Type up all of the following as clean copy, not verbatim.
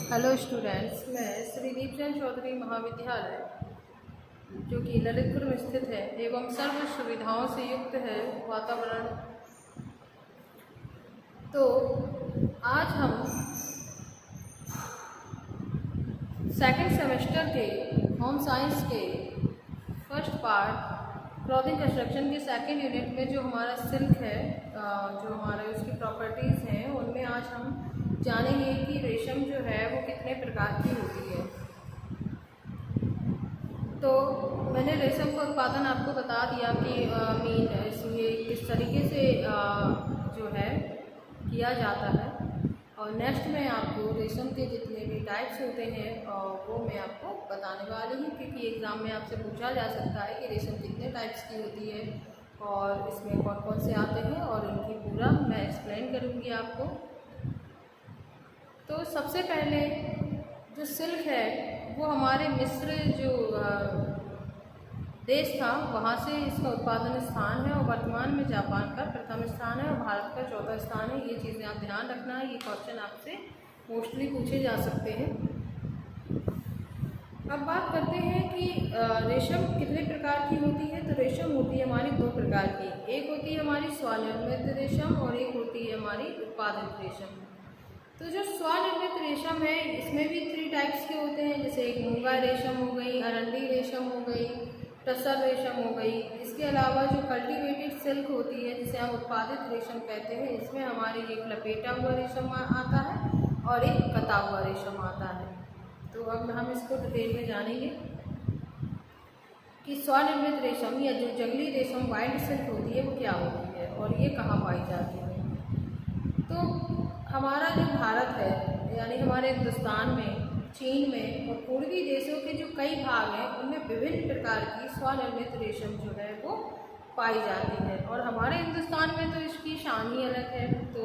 Hello students, मैं श्री दीपचंद चौधरी महाविद्यालय जो कि ललितपुर में स्थित है एवं सर्व सुविधाओं से युक्त है वातावरण। तो आज हम सेकंड सेमेस्टर के होम साइंस के फर्स्ट पार्ट क्लॉथिंग कंस्ट्रक्शन के सेकंड यूनिट में जो हमारा सिल्क है, जो हमारे उसकी प्रॉपर्टीज़ हैं, उनमें आज हम जानेंगे कि रेशम जो है वो कितने प्रकार की होती है। तो मैंने रेशम का उत्पादन आपको बता दिया कि इसमें किस तरीके से जो है किया जाता है। और नेक्स्ट में आपको रेशम के जितने भी टाइप्स होते हैं वो मैं आपको बताने वाली हूँ, क्योंकि एग्ज़ाम में आपसे पूछा जा सकता है कि रेशम कितने टाइप्स की होती है और इसमें कौन कौन से आते हैं, और इनकी पूरा मैं एक्सप्लेन करूँगी आपको। तो सबसे पहले जो सिल्क है वो हमारे मिस्र जो देश था वहाँ से इसका उत्पादन स्थान है, और वर्तमान में जापान का प्रथम स्थान है और भारत का चौथा स्थान है। ये चीज़ें आप ध्यान रखना है, ये क्वेश्चन आपसे मोस्टली पूछे जा सकते हैं। अब बात करते हैं कि रेशम कितने प्रकार की होती है। तो रेशम होती है हमारी दो प्रकार की, एक होती है हमारी स्वनिर्मित रेशम और एक होती है हमारी उत्पादित रेशम। तो जो स्वनिर्मित रेशम है इसमें भी 3 टाइप्स के होते हैं, जैसे एक मूंगा रेशम हो गई, अरंडी रेशम हो गई, टसर रेशम हो गई। इसके अलावा जो कल्टीवेटेड सिल्क होती है जिसे हम उत्पादित रेशम कहते हैं, इसमें हमारे एक लपेटा हुआ रेशम आता है और एक कता हुआ रेशम आता है। तो अब हम इसको डिटेल में जानेंगे कि स्वनिर्मित रेशम या जो जंगली रेशम वाइल्ड सिल्क होती है वो क्या होती है और ये कहाँ पाई जाती है। तो हमारा जो भारत है, यानी हमारे हिंदुस्तान में, चीन में और पूर्वी देशों के जो कई भाग हैं उनमें विभिन्न प्रकार की स्वनिर्मित रेशम जो है वो पाई जाती है, और हमारे हिंदुस्तान में तो इसकी शान ही अलग है। तो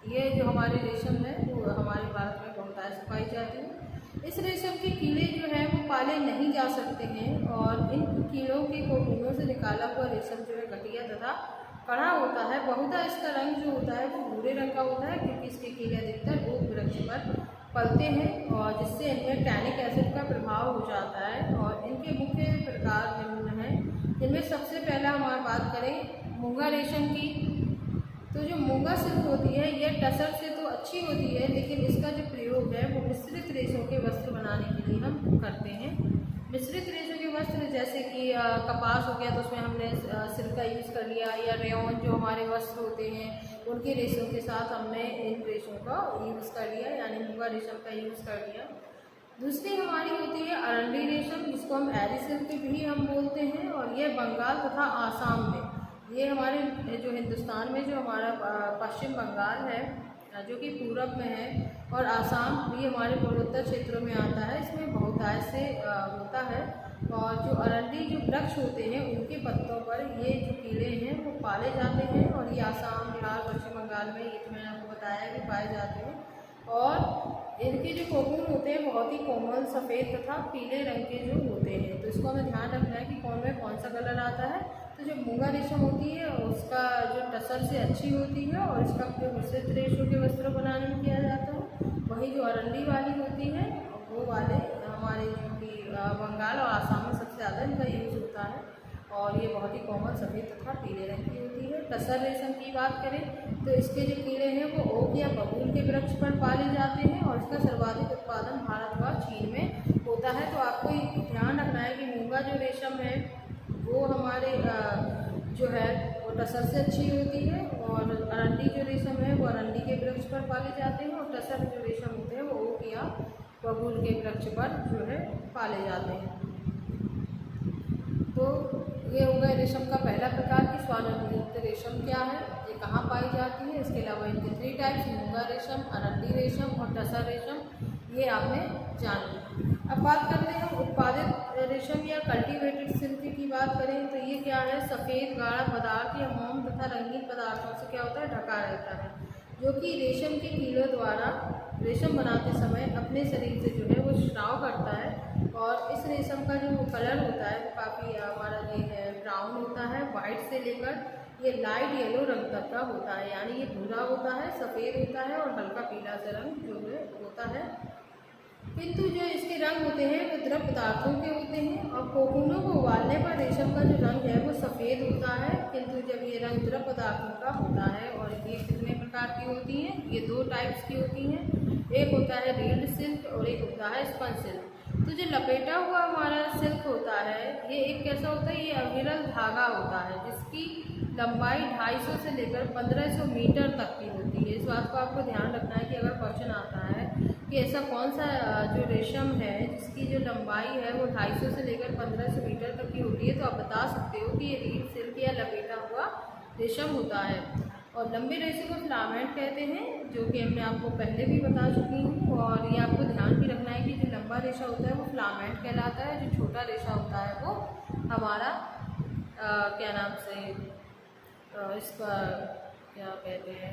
ये जो हमारी रेशम है वो हमारे भारत में बहुतायत से पाई जाती है। इस रेशम के कीड़े जो हैं वो पाले नहीं जा सकते हैं, और इन कीड़ों के कोकूनों से निकाला हुआ रेशम जो है घटिया तथा कड़ा होता है। बहुधा इसका रंग जो होता है वो भूरे रंग का होता है, क्योंकि इसके कीड़े अधिकतर ओक वृक्ष पर पलते हैं और जिससे इनमें टैनिक एसिड का प्रभाव हो जाता है। और इनके मुख्य प्रकार निम्न हैं, जिनमें सबसे पहला हमारी बात करें मूंगा रेशम की। तो जो मूंगा सिल्क होती है यह टसर से तो अच्छी होती है, लेकिन इसका जो प्रयोग है वो मिश्रित रेशों के वस्त्र बनाने के लिए हम करते हैं। मिश्रित रेशों के वस्त्र जैसे कि कपास हो गया तो उसमें हमने सिल्क का यूज़ कर लिया, या रेयॉन जो हमारे वस्त्र होते हैं उनके रेशों के साथ हमने इन रेशों का यूज़ कर लिया, यानी मूंगा रेशम का यूज़ कर लिया। दूसरी हमारी होती है अरंडी रेशम, जिसको हम एरी सिल्क भी हम बोलते हैं, और यह बंगाल तथा आसाम में, ये हमारे जो हिंदुस्तान में जो हमारा पश्चिम बंगाल है जो कि पूरब में है, और आसाम भी हमारे पूर्वोत्तर क्षेत्रों में आता है, इसमें बहुतायत से होता है। और जो अरंडी जो वृक्ष होते हैं उनके पत्तों पर ये जो कीड़े हैं वो पाले जाते हैं, और ये आसाम, बिहार, पश्चिम बंगाल में, ये तो मैंने आपको बताया कि पाए जाते हैं। और इनके जो कोकून होते हैं बहुत ही कोमल सफ़ेद तथा पीले रंग के जो होते हैं। तो इसको हमें ध्यान रखना है कि कौन में कौन सा कलर आता है। तो जो मूंगा रेशम होती है उसका जो टसर से अच्छी होती है और इसका उपयोग मिश्रित रेशों के वस्त्र बनाने में किया जाता है। वहीं जो अरंडी वाली होती है वो वाले हमारे जो कि बंगाल और आसाम में सबसे ज़्यादा इनका यूज़ होता है, और ये बहुत ही कोमल सफ़ेद तथा पीले रंग की होती है। टसर रेशम की बात करें तो इसके जो कीड़े हैं वो ओक या बबूल के वृक्ष पर पाले जाते हैं, और इसका सर्वाधिक उत्पादन भारत व चीन में होता है। तो आपको ध्यान रखना है कि मूंगा जो रेशम है वो हमारे जो है वो टसर से अच्छी होती है, और अरंडी जो रेशम है वो अरंडी के वृक्ष पर पाले जाते हैं, और टसर जो रेशम होते हैं वो ओक या बबूल के वृक्ष पर जो है पाले जाते हैं। तो ये हो गए रेशम का पहला प्रकार की स्वनिर्मित रेशम क्या है, ये कहाँ पाई जाती है। इसके अलावा इनके 3 टाइप्स, मूंगा रेशम, अरंडी रेशम और टसर रेशम, ये आपने जान ली। अब बात करते हैं उत्पादित रेशम या कल्टीवेटेड सिल्क की बात करें तो ये क्या है, सफ़ेद गाढ़ा पदार्थ या मोम तथा रंगीन पदार्थों से क्या होता है, ढका रहता है, जो कि रेशम के कीड़ों द्वारा रेशम बनाते समय अपने शरीर से जो है वो स्राव करता है। और इस रेशम का जो कलर होता है वो काफ़ी हमारा ये है ब्राउन होता है, वाइट से लेकर ये लाइट येलो रंग तक का होता है, यानी ये भूरा होता है, सफ़ेद होता है और हल्का पीला सा रंग जो है होता है। किंतु जो इसके रंग होते हैं वो द्रव पदार्थों के होते हैं और कोकूनों को उबालने पर रेशम का जो रंग है वो सफ़ेद होता है। किंतु जब ये रंग द्रव पदार्थों का होता है, और ये कितने प्रकार की होती हैं, ये 2 टाइप्स की होती हैं। एक होता है रील्ड सिल्क और एक होता है स्पंज सिल्क। तो जो लपेटा हुआ हमारा सिल्क होता है, ये एक कैसा होता है, ये अविरल धागा होता है जिसकी लंबाई 250 से लेकर 1500 मीटर तक की होती है। इस बात को आपको ध्यान रखना है कि अगर क्वेश्चन आता है कि ऐसा कौन सा जो रेशम है जिसकी जो लंबाई है वो 250 से लेकर 1500 मीटर तक की होती है, तो आप बता सकते हो कि ये रीड सिल्क या लपेटा हुआ रेशम होता है। और लंबे रेशे को फिलामेंट कहते हैं, जो कि हमने आपको पहले भी बता चुकी हूँ। और ये आपको ध्यान भी रखना है कि जो लंबा रेशा होता है वो फिलामेंट कहलाता है, जो छोटा रेशा होता है वो हमारा क्या नाम से इसका क्या कहते हैं,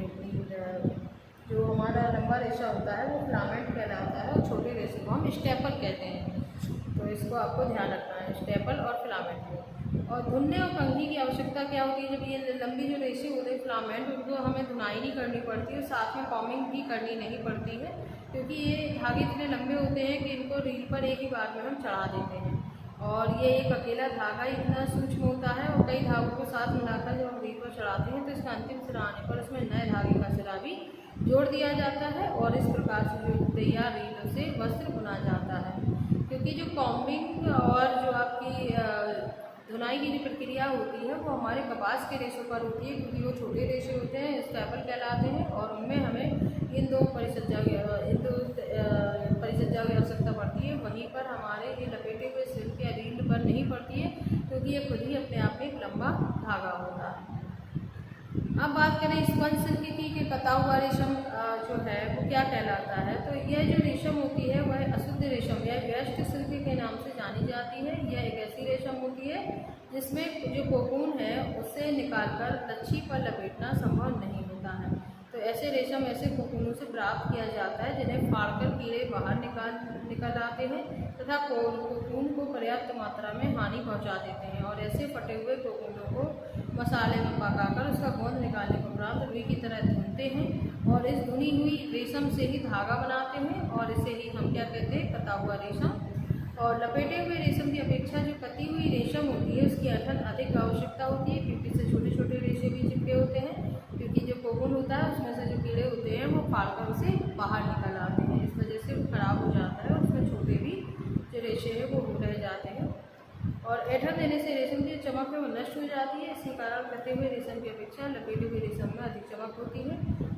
जो हमारा लंबा रेशा होता है वो फिलामेंट कहलाता है और छोटे रेशे को हम स्टेपल कहते हैं। तो इसको आपको ध्यान रखना है, स्टेपल और फिलामेंट को। और धुलने और कंघी की आवश्यकता क्या होती है, जब ये लंबी जो रेशे होते हैं फिलामेंट, उनको हमें धुनाई नहीं करनी पड़ती है, साथ में कॉमिंग भी करनी नहीं पड़ती है, क्योंकि ये धागे इतने लंबे होते हैं कि इनको रील पर एक ही बार में हम चढ़ा देते हैं। और ये एक अकेला धागा इतना सूक्ष्म होता है और कई धागों को साथ मिलाकर जब हम रील पर चढ़ाते हैं तो इसका अंतिम सिरा आने पर उसमें नए धागे का सिरा भी जोड़ दिया जाता है और इस प्रकार से जो तैयार रीलों से वस्त्र बुना जाता है। क्योंकि जो कॉम्बिंग और जो आपकी धुनाई की जो प्रक्रिया होती है वो हमारे कपास के रेशों पर होती है, क्योंकि वो छोटे रेशे होते हैं, स्टेपल कहलाते हैं, और उनमें हमें इन दो परिसज्जा की आवश्यकता पड़ती है। वहीं पर हमारे ये लपेटे हुए सिल्क या रील पर नहीं पड़ती है, क्योंकि ये खुद ही अपने आप में एक लंबा धागा होता है। अब बात करें स्पंज सिल्क की कि कता हुआ रेशम जो है वो क्या कहलाता है, तो यह जो रेशम होती है वह अशुद्ध रेशम या वेस्ट सिल्क के नाम से जानी जाती है। यह एक ऐसी रेशम होती है जिसमें जो कोकून है उसे निकालकर लच्छी पर लपेटना संभव नहीं होता है। तो ऐसे रेशम ऐसे कोकूनों से प्राप्त किया जाता है जिन्हें फाड़कर कीड़े बाहर निकल आते हैं तथा कोकून को पर्याप्त मात्रा में हानि पहुंचा देते हैं। और ऐसे फटे हुए कोकूनों को मसाले में पकाकर उसका गोंद निकालने के उपरांत रुई की तरह धुनते हैं और इस धुनी हुई रेशम से ही धागा बनाते हैं और इसे ही हम क्या कहते हैं, कता हुआ रेशम। और लपेटे हुए रेशम की अपेक्षा जो कती हुई रेशम होती है उसकी अठन अधिक आवश्यकता होती है, क्योंकि इससे छोटे छोटे रेशे भी चिपके होते हैं, क्योंकि जो कोकून होता है उसमें से जो कीड़े होते हैं वो फाड़कर उसे बाहर निकल आते हैं। इस वजह से वो खराब हो जाता है और उसमें छोटे भी जो रेशे हैं वो रह जाते हैं। और ऐठन देने से रेशम की चमक है वो नष्ट हो जाती है। इसी कारण कते हुए रेशम की अपेक्षा लपेटे हुए रेशम में अधिक चमक होती है।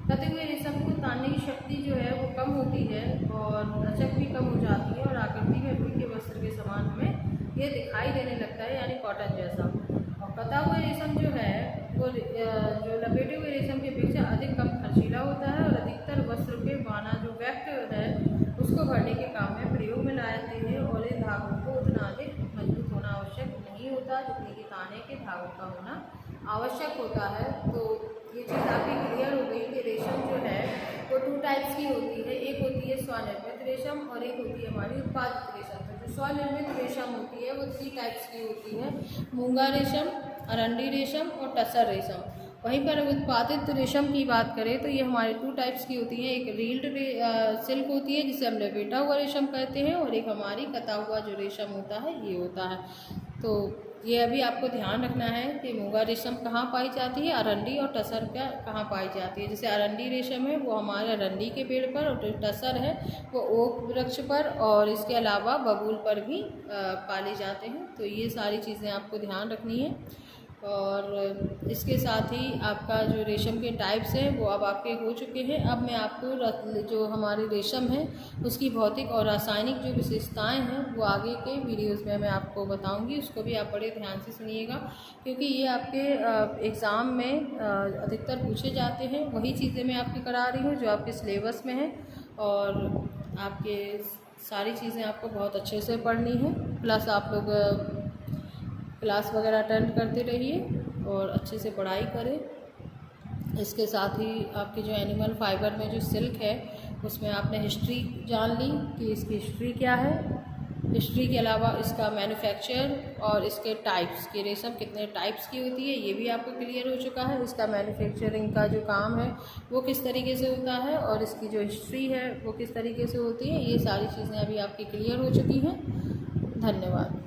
कते हुए रेशम को तानने की शक्ति जो है वो कम होती है और लचक भी कम हो जाती है और आकृति में रुई के वस्त्र के समान हमें ये दिखाई देने लगता है, यानी कॉटन जैसा। और कता हुआ रेशम जो है वो जो लपेटे हुए रेशम की अपेक्षा अधिक कम खर्चीला होता है और अधिकतर वस्त्र के बाना जो वैक्ट है उसको भरने के काम में प्रयोग में लाते हैं। और इन धागों को उतना अधिक मजबूत होना आवश्यक नहीं होता जितने कि ताने के धागों का होना आवश्यक होता है। तो ये चीज़ आपकी क्लियर हो गई कि रेशम जो है वो 2 टाइप्स की होती है, एक होती है स्वनिर्मित रेशम और एक होती है हमारी उत्पादित रेशम। तो जो स्वनिर्मित रेशम होती है वो 3 टाइप्स की होती है, मूंगा रेशम, अरंडी रेशम और टसर रेशम। वहीं पर उत्पादित रेशम की बात करें तो ये हमारे 2 टाइप्स की होती हैं, एक रील्ड सिल्क होती है जिसे हम लपेटा हुआ रेशम कहते हैं और एक हमारी कता हुआ जो रेशम होता है ये होता है। तो ये अभी आपको ध्यान रखना है कि मूंगा रेशम कहाँ पाई जाती है, अरंडी और टसर कहाँ पाई जाती है। जैसे अरंडी रेशम है वो हमारे अरंडी के पेड़ पर और जो टसर है वो ओक वृक्ष पर और इसके अलावा बबूल पर भी पाले जाते हैं। तो ये सारी चीज़ें आपको ध्यान रखनी है। और इसके साथ ही आपका जो रेशम के टाइप्स हैं वो अब आपके हो चुके हैं। अब मैं आपको जो हमारी रेशम है उसकी भौतिक और रासायनिक जो विशेषताएं हैं वो आगे के वीडियोस में मैं आपको बताऊंगी, उसको भी आप बड़े ध्यान से सुनिएगा, क्योंकि ये आपके एग्ज़ाम में अधिकतर पूछे जाते हैं। वही चीज़ें मैं आपकी करा रही हूँ जो आपके सिलेबस में है और आपके सारी चीज़ें आपको बहुत अच्छे से पढ़नी है। प्लस आप लोग क्लास वगैरह अटेंड करते रहिए और अच्छे से पढ़ाई करें। इसके साथ ही आपके जो एनिमल फाइबर में जो सिल्क है उसमें आपने हिस्ट्री जान ली कि इसकी हिस्ट्री क्या है हिस्ट्री के अलावा इसका मैन्युफैक्चर और इसके टाइप्स की, रेशम कितने टाइप्स की होती है ये भी आपको क्लियर हो चुका है। इसका मैन्युफैक्चरिंग का जो काम है वो किस तरीके से होता है और इसकी जो हिस्ट्री है वो किस तरीके से होती है, ये सारी चीज़ें अभी आपकी क्लियर हो चुकी हैं। धन्यवाद।